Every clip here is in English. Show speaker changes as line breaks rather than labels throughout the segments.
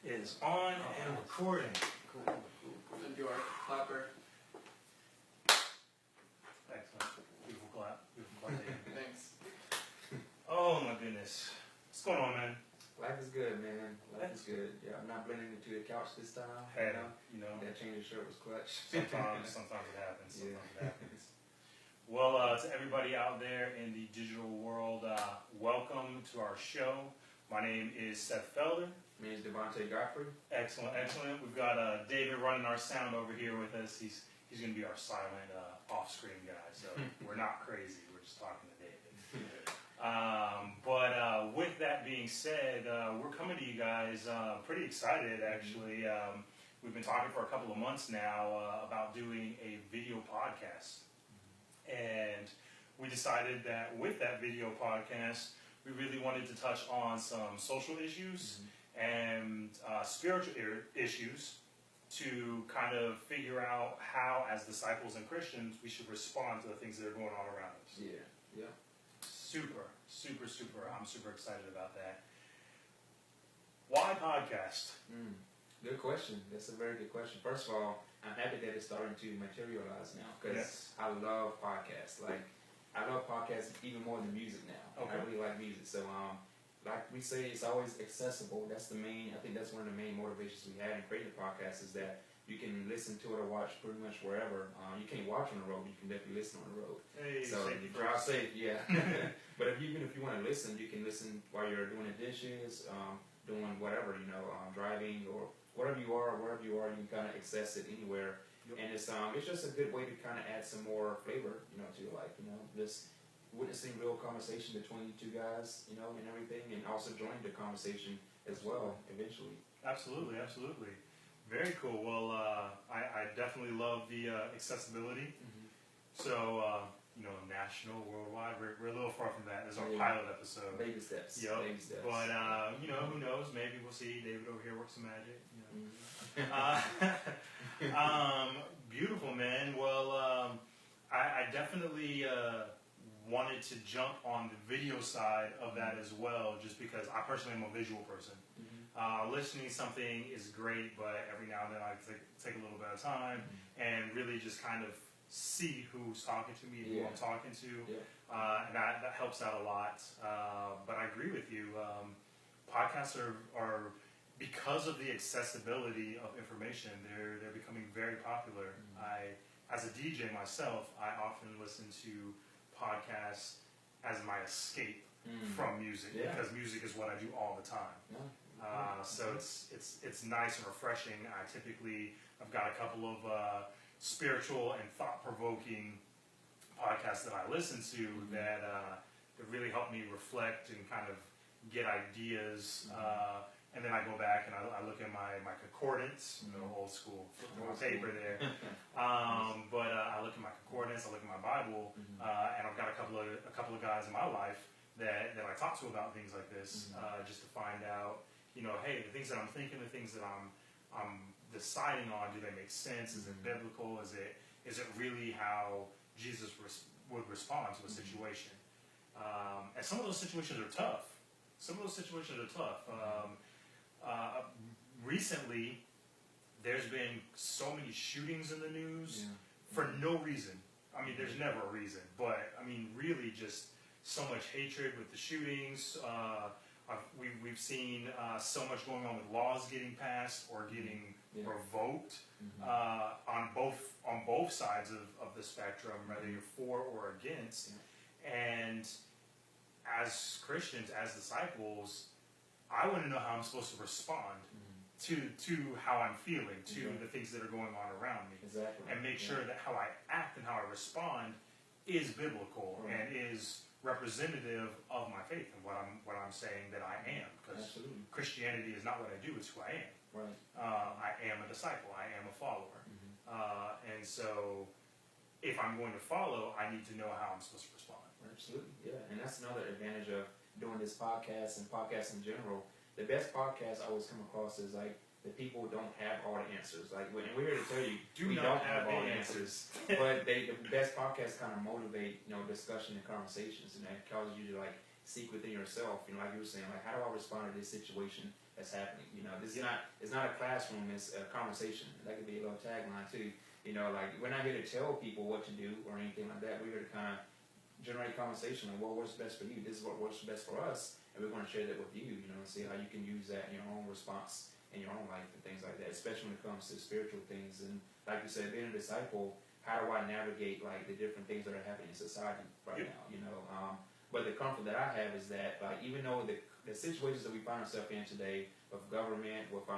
is on and recording.
Cool. And do our clapper.
Excellent. Beautiful clap.
Thanks.
Oh my goodness. What's going on, man?
Life is good, man. Life is good. Yeah, I'm not blending into the couch this time.
Hey, you know.
That change of shirt was clutch.
Sometimes it happens. Well, to everybody out there in the digital world, welcome to our show. My name is Seth Felder.
My name is Devontae Godfrey.
Excellent. We've got David running our sound over here with us. He's going to be our silent off-screen guy, so we're not crazy. We're just talking to David. But with that being said, we're coming to you guys pretty excited, actually. We've been talking for a couple of months now about doing a video podcast. And we decided that with that video podcast, we really wanted to touch on some social issues and spiritual issues to kind of figure out how, as disciples and Christians, we should respond to the things that are going on around us.
Yeah.
Super. I'm super excited about that. Why podcast?
Good question. That's a very good question. First of all, I'm happy that it's starting to materialize now because I love podcasts. Like, I love podcasts even more than music now.
Okay.
I really like music. So, like we say, it's always accessible. I think that's one of the main motivations we had in creating a podcast is that you can listen to it or watch pretty much wherever. You can't watch on the road, but you can definitely listen on the road.
Hey,
so, drive safe, yeah. But even if you want to listen, you can listen while you're doing the dishes, doing whatever, driving or wherever you are, you can kind of access it anywhere. Yep. And it's just a good way to kind of add some more flavor, to your life, just witnessing real conversation between you two guys, and everything, and also joining the conversation as well, eventually.
Absolutely. Very cool. Well, I definitely love the accessibility. So, national, worldwide, we're a little far from that. This is our pilot episode.
Baby steps.
Yep.
Baby steps.
But, who knows? Maybe we'll see David over here work some magic. Beautiful, man. Well, I definitely wanted to jump on the video side of that as well, just because I personally am a visual person. Listening to something is great, but every now and then I take a little bit of time and really just kind of see who's talking to me, who I'm talking to, and that helps out a lot. But I agree with you. Podcasts are because of the accessibility of information, they're becoming very popular. As a DJ myself, I often listen to podcasts as my escape from music because music is what I do all the time. So it's nice and refreshing. I've got a couple of spiritual and thought-provoking podcasts that I listen to that really help me reflect and kind of get ideas. And then I go back and I look at my concordance, old school, paper there. But I look at my concordance, I look at my Bible, and I've got a couple of guys in my life that I talk to about things like this, just to find out, hey, the things that I'm thinking, the things that I'm deciding on, do they make sense? Is it biblical? Is it really how Jesus would respond to a situation? And some of those situations are tough. Recently, there's been so many shootings in the news for no reason. I mean, there's never a reason, but I mean, really just so much hatred with the shootings. We've seen so much going on with laws getting passed or getting revoked on both sides of the spectrum, whether you're for or against. And as Christians, as disciples, I want to know how I'm supposed to respond to how I'm feeling, to the things that are going on around me.
Exactly.
And make sure that how I act and how I respond is biblical and is representative of my faith and what I'm saying that I am. Because Christianity is not what I do, it's who I am.
Right.
I am a disciple. I am a follower. And so if I'm going to follow, I need to know how I'm supposed to respond.
Absolutely, yeah. And that's another advantage of doing this podcast and podcasts in general. The best podcast I always come across is like the people don't have all the answers. Like, and we're here to tell you, we don't have all the answers. But the best podcasts kind of motivate, discussion and conversations, and that causes you to like seek within yourself. You know, like you were saying, like how do I respond to this situation that's happening? You know, this is not, it's not a classroom, it's a conversation. That could be a little tagline too. You know, like we're not here to tell people what to do or anything like that. We're here to kind of generate conversation on what works best for you. This is what works best for us, and we're going to share that with you. You know, and see how you can use that in your own response in your own life and things like that. Especially when it comes to spiritual things. And like you said, being a disciple, how do I navigate like the different things that are happening in society right now? You know, but the comfort that I have is that like even though the situations that we find ourselves in today with government, with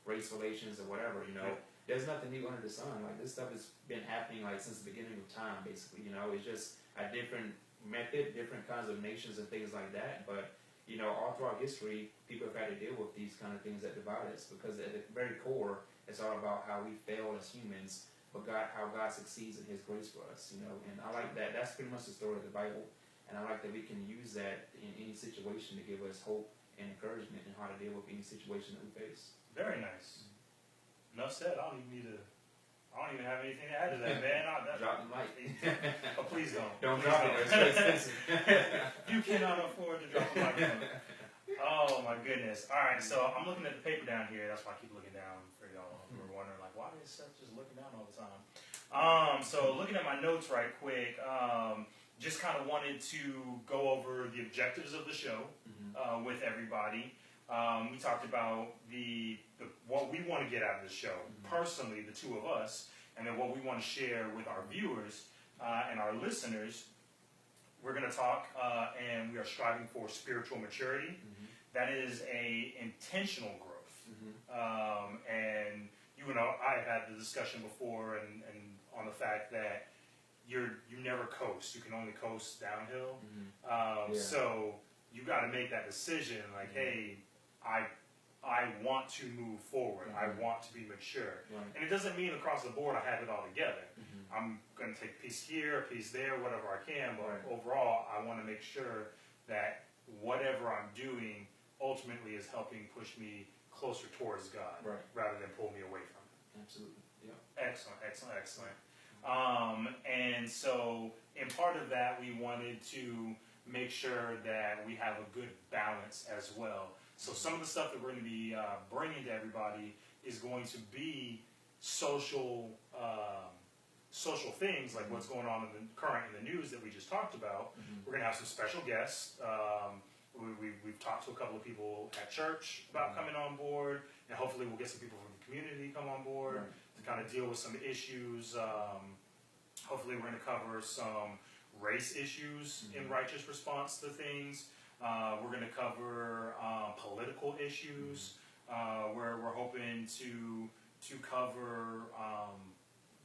race relations or whatever, you know. There's nothing new under the sun. Like this stuff has been happening like since the beginning of time, basically. You know, it's just a different method, different kinds of nations and things like that. But you know, all throughout history, people have had to deal with these kind of things that divide us because at the very core, it's all about how we fail as humans, but how God succeeds in His grace for us. You know, and I like that. That's pretty much the story of the Bible, and I like that we can use that in any situation to give us hope and encouragement in how to deal with any situation that we face.
Very nice. Enough said. I don't even have anything to add to that, man.
Drop the mic.
Oh, please don't.
Don't
Please
drop it. It's too expensive.
You cannot afford to drop the microphone. Oh my goodness. All right, so I'm looking at the paper down here. That's why I keep looking down for y'all who are wondering, like, why is Seth just looking down all the time? So looking at my notes right quick, just kind of wanted to go over the objectives of the show with everybody. We talked about what we want to get out of the show, personally, the two of us, and then what we want to share with our viewers and our listeners. We're going to talk, and we are striving for spiritual maturity. That is a intentional growth. And you and I have had the discussion before, and on the fact that you never coast. You can only coast downhill. So you got to make that decision, like, hey, I want to move forward. I want to be mature. And it doesn't mean across the board I have it all together. I'm going to take a piece here, a piece there, whatever I can. But overall, I want to make sure that whatever I'm doing ultimately is helping push me closer towards God rather than pull me away from it.
Absolutely. Yeah.
Excellent. And so in part of that, we wanted to make sure that we have a good balance as well. So some of the stuff that we're going to be bringing to everybody is going to be social things, like what's going on in the news that we just talked about. We're going to have some special guests. We've talked to a couple of people at church about coming on board, and hopefully we'll get some people from the community to come on board to kind of deal with some issues. Hopefully we're going to cover some race issues in righteous response to things. We're going to cover political issues. We're hoping to cover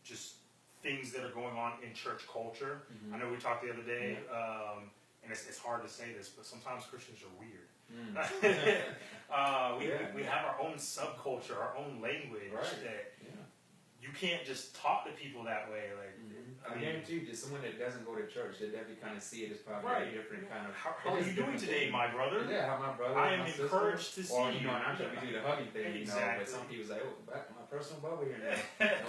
just things that are going on in church culture. I know we talked the other day, and it's hard to say this, but sometimes Christians are weird. We have our own subculture, our own language that you can't just talk to people that way. Like,
I guarantee you, just someone that doesn't go to church, they definitely kind of see it as probably a different kind of.
How are you doing today, my brother?
Yeah, how my brother.
I am encouraged to see
or,
you.
know, and I'm trying to do the hugging thing, you know. But some people say, "Oh, back to my personal bubble here now."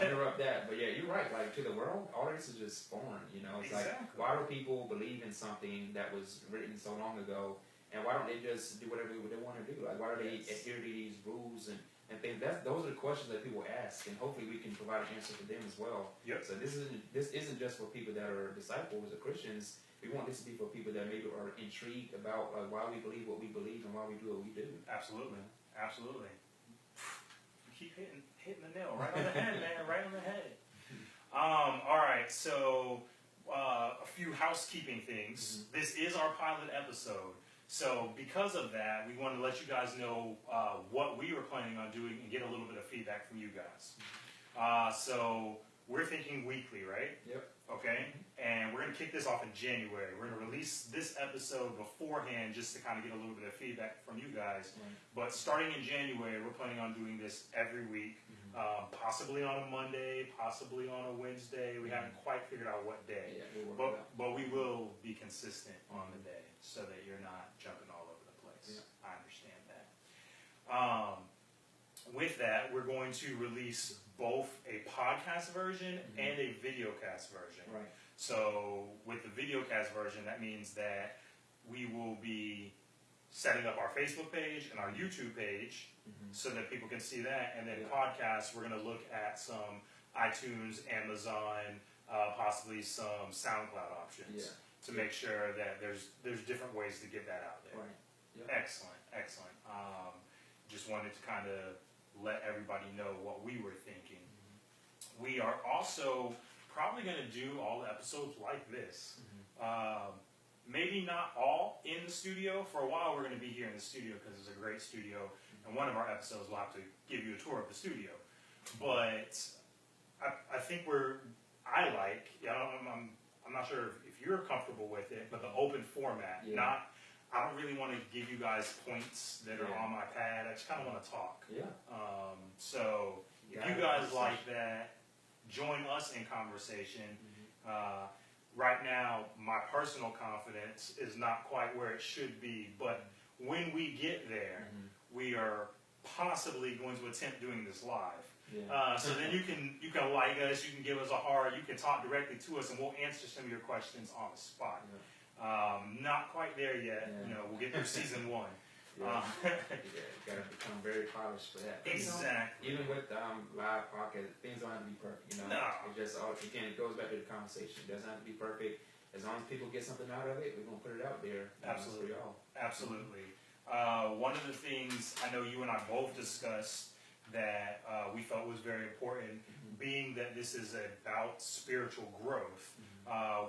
Don't interrupt that. But yeah, you're right. Like to the world, all this is just foreign. You know, it's like why do people believe in something that was written so long ago, and why don't they just do whatever they want to do? Like why do they adhere to these rules and things? Those are the questions that people ask, and hopefully we can provide an answer for them as well. So this isn't just for people that are disciples or Christians. We want this to be for people that maybe are intrigued about why we believe what we believe and why we do what we do.
Absolutely. You keep hitting the nail right on the head, man. Right on the head. All right. So a few housekeeping things. This is our pilot episode. So because of that, we want to let you guys know what we were planning on doing and get a little bit of feedback from you guys. So we're thinking weekly, right? Okay. And we're going to kick this off in January. We're going to release this episode beforehand just to kind of get a little bit of feedback from you guys. But starting in January, we're planning on doing this every week, possibly on a Monday, possibly on a Wednesday. We haven't quite figured out what day. But we will be consistent on the day so that you're not jumping all over the place. I understand that. With that, we're going to release both a podcast version and a videocast version. So with the videocast version, that means that we will be setting up our Facebook page and our YouTube page
Mm-hmm.
so that people can see that. And then
Yeah.
podcasts, we're going to look at some iTunes, Amazon, possibly some SoundCloud options to make sure that there's different ways to get that out there.
Right. Yep.
Excellent, excellent. Just wanted to kind of let everybody know what we were thinking. We are also probably going to do all the episodes like this. Maybe not all in the studio. For a while, we're going to be here in the studio because it's a great studio. And one of our episodes, we'll have to give you a tour of the studio. But I think I'm not sure if you're comfortable with it, but the open format.
Yeah.
I don't really want to give you guys points that are on my pad. I just kind of want to talk.
Yeah.
So if you guys like that, join us in conversation. Right now, my personal confidence is not quite where it should be, but when we get there, we are possibly going to attempt doing this live.
Yeah.
So then you can like us, you can give us a heart, you can talk directly to us, and we'll answer some of your questions on the spot. Not quite there yet. We'll get through season 1.
Yeah. You gotta become very polished for that. But,
Exactly.
even with live podcast, things don't have to be perfect.
No.
It just it goes back to the conversation. It doesn't have to be perfect. As long as people get something out of it, we're gonna put it out there.
Absolutely.
For y'all.
Absolutely. One of the things I know you and I both discussed that we felt was very important, being that this is about spiritual growth,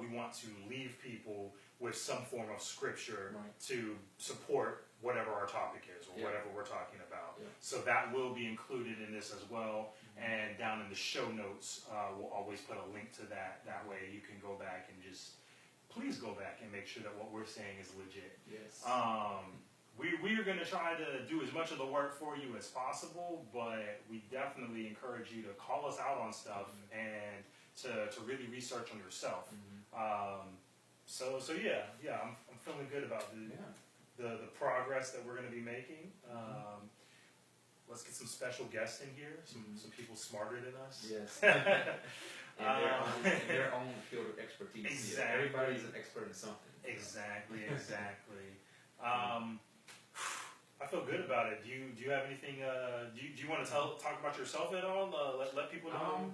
we want to leave people with some form of scripture to support whatever our topic is or whatever we're talking about. So that will be included in this as well. And down in the show notes, we'll always put a link to that. That way you can go back and please go back and make sure that what we're saying is legit.
Yes.
We are going to try to do as much of the work for you as possible, but we definitely encourage you to call us out on stuff and to really research on yourself. So yeah, I'm feeling good about the progress that we're going to be making. Let's get some special guests in here, some people smarter than us.
Yes. in their own field of expertise.
Exactly.
Yeah, everybody's an expert in something.
Exactly. I feel good about it. Do you have anything? Do you want to talk about yourself at all? Let people know.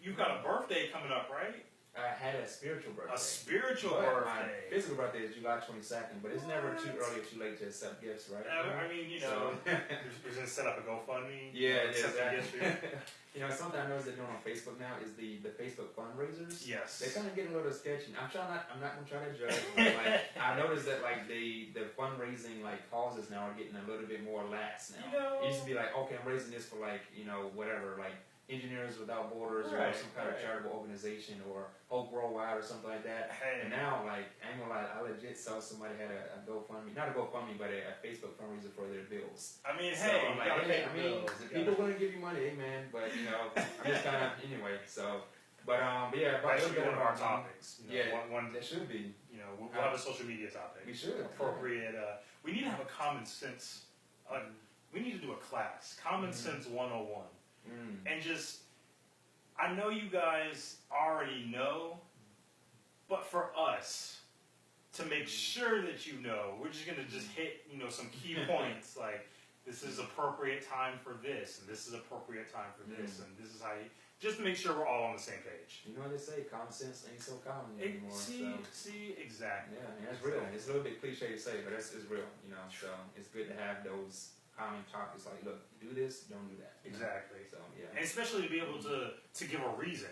You've got a birthday coming up, right?
I had a spiritual birthday.
A spiritual
My
birthday.
physical birthday is July 22nd, but it's never too early or too late to accept gifts, right?
I mean, you're going to set up a GoFundMe.
Yeah,
exactly.
Something I noticed they're doing on Facebook now is the Facebook fundraisers.
Yes.
They're kind of getting a little sketchy. I'm not going to try to judge, but I noticed that the fundraising causes now are getting a little bit more lax now. It used to be okay, I'm raising this for whatever, Engineers Without Borders or some kind of charitable organization or Hope Worldwide or something like that.
Hey.
And now, I ain't gonna lie, I legit saw somebody had a GoFundMe, not a GoFundMe, but a Facebook fundraiser for their bills.
I mean,
So I'm like, if people want to give you money, amen, but I'm just kind of, anyway, so. But yeah,
that should be one of our topics.
One that should be.
We'll have a social media topic.
We should.
Appropriate. We need to have a common sense. We need to do a class, Common Sense 101. And I know you guys already know, but for us, to make sure that you know, we're just going to hit, some key points, this is appropriate time for this, and this is appropriate time for this, and this is how just to make sure we're all on the same page.
You know what they say, common sense ain't so common anymore.
See, exactly.
Yeah, it's real. It's a little bit cliche to say, but it's real, so it's good to have those common topics look, do this, don't do that.
Exactly.
So, yeah.
And especially to be able to give a reason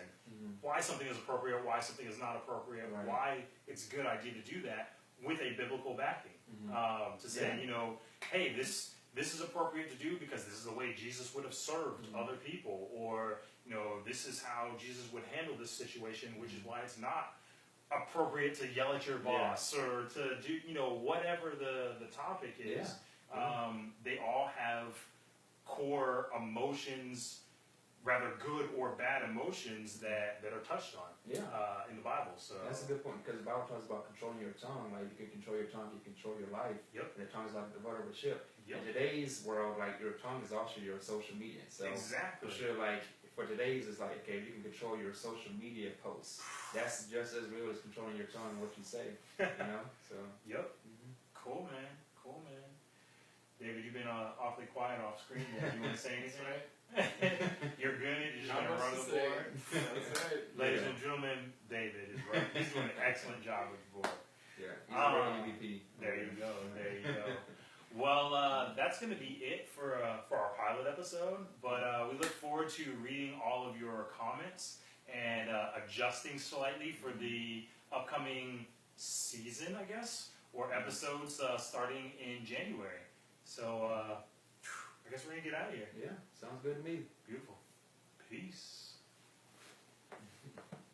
why something is appropriate, why something is not appropriate, why it's a good idea to do that with a biblical backing. To say, hey, this is appropriate to do because this is the way Jesus would have served other people, or this is how Jesus would handle this situation, which is why it's not appropriate to yell at your boss or to do whatever the topic is. They all have core emotions, rather good or bad emotions that are touched on in the Bible. So
that's a good point, because the Bible talks about controlling your tongue. You can control your tongue, you can control your life. And the tongue is like the rudder of a ship. In today's world, your tongue is also your social media. So
exactly.
for sure, for today's, it's like, okay, you can control your social media posts. That's just as real as controlling your tongue and what you say, you know? So.
Yep.
Mhm.
Cool, man. Cool, man. David, you've been awfully quiet off screen there. You want to say anything?
Right.
You're good. You're just
Not
going to
much
run
to
the
say.
board.
That's right.
Ladies
Yeah.
and gentlemen, David is right. He's doing an excellent job with the board.
Yeah, he's a real MVP.
There you go. There you go. Well, that's going to be it for our pilot episode. But we look forward to reading all of your comments and adjusting slightly for the upcoming season, I guess, or episodes starting in January. So I guess we're going to get out of here.
Yeah, sounds good to me.
Beautiful. Peace.